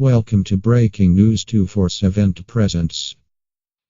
Welcome to Breaking News 247 Presents.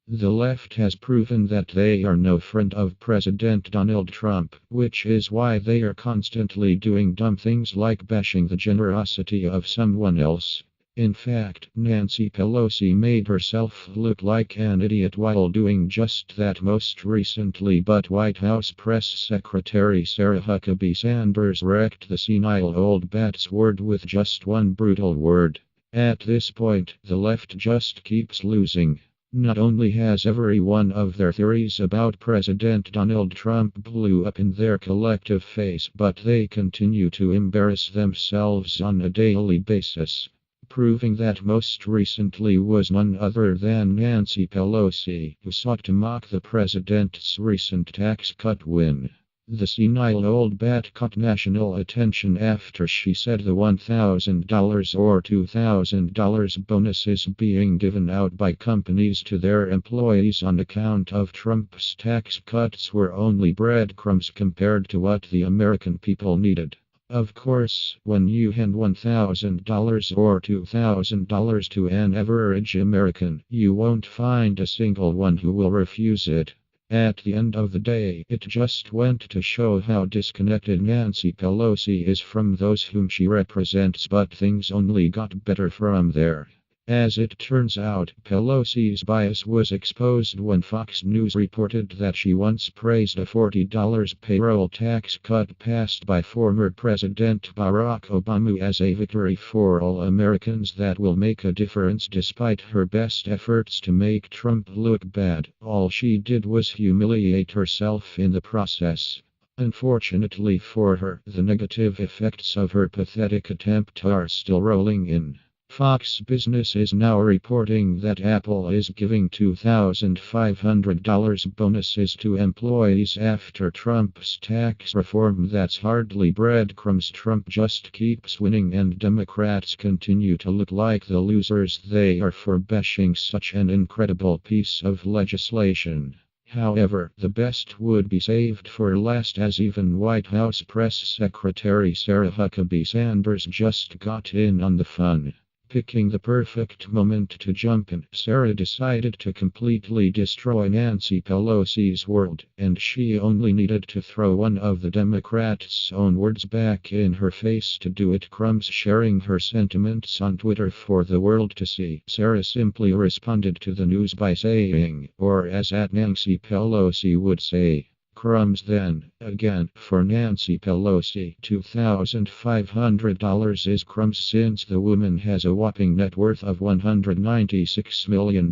The left has proven that they are no friend of President Donald Trump, which is why they are constantly doing dumb things like bashing the generosity of someone else. In fact, Nancy Pelosi made herself look like an idiot while doing just that most recently, but White House Press Secretary Sarah Huckabee Sanders wrecked the senile old bat's word with just one brutal word. At this point, the left just keeps losing. Not only has every one of their theories about President Donald Trump blew up in their collective face, but they continue to embarrass themselves on a daily basis. Proving that most recently was none other than Nancy Pelosi, who sought to mock the president's recent tax cut win. The senile old bat caught national attention after she said the $1,000 or $2,000 bonuses being given out by companies to their employees on account of Trump's tax cuts were only breadcrumbs compared to what the American people needed. Of course, when you hand $1,000 or $2,000 to an average American, you won't find a single one who will refuse it. At the end of the day, it just went to show how disconnected Nancy Pelosi is from those whom she represents, but things only got better from there. As it turns out, Pelosi's bias was exposed when Fox News reported that she once praised a $40 payroll tax cut passed by former President Barack Obama as a victory for all Americans that will make a difference. Despite her best efforts to make Trump look bad, all she did was humiliate herself in the process. Unfortunately for her, the negative effects of her pathetic attempt are still rolling in. Fox Business is now reporting that Apple is giving $2,500 bonuses to employees after Trump's tax reform. That's hardly breadcrumbs. Trump just keeps winning and Democrats continue to look like the losers they are for bashing such an incredible piece of legislation. However, the best would be saved for last, as even White House Press Secretary Sarah Huckabee Sanders just got in on the fun. Picking the perfect moment to jump in, Sarah decided to completely destroy Nancy Pelosi's world, and she only needed to throw one of the Democrats' own words back in her face to do it. Sharing her sentiments on Twitter for the world to see, Sarah simply responded to the news by saying, or as Nancy Pelosi would say, crumbs. Then, again, for Nancy Pelosi, $2,500 is crumbs since the woman has a whopping net worth of $196 million.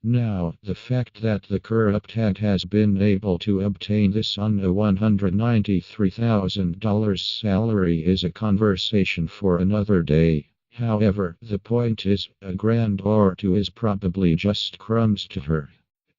Now, the fact that the corrupt hag has been able to obtain this on a $193,000 salary is a conversation for another day. However, the point is, a grand or two is probably just crumbs to her.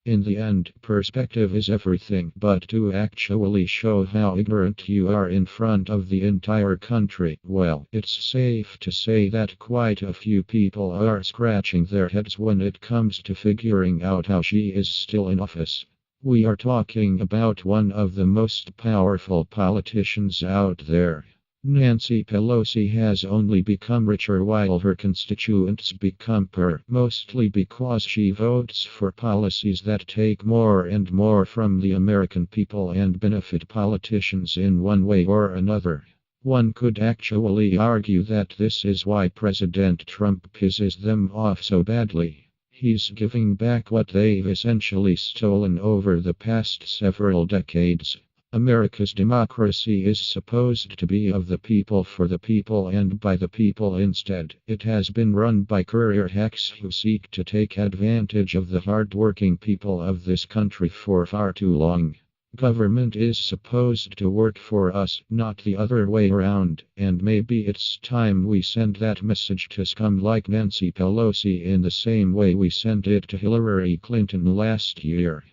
In the end, perspective is everything, but to actually show how ignorant you are in front of the entire country, well, it's safe to say that quite a few people are scratching their heads when it comes to figuring out how she is still in office. We are talking about one of the most powerful politicians out there. Nancy Pelosi has only become richer while her constituents become poorer, mostly because she votes for policies that take more and more from the American people and benefit politicians in one way or another. One could actually argue that this is why President Trump pisses them off so badly. He's giving back what they've essentially stolen over the past several decades. America's democracy is supposed to be of the people for the people and by the people. Instead, it has been run by career hacks who seek to take advantage of the hard-working people of this country for far too long. Government is supposed to work for us, not the other way around, and maybe it's time we send that message to scum like Nancy Pelosi in the same way we sent it to Hillary Clinton last year.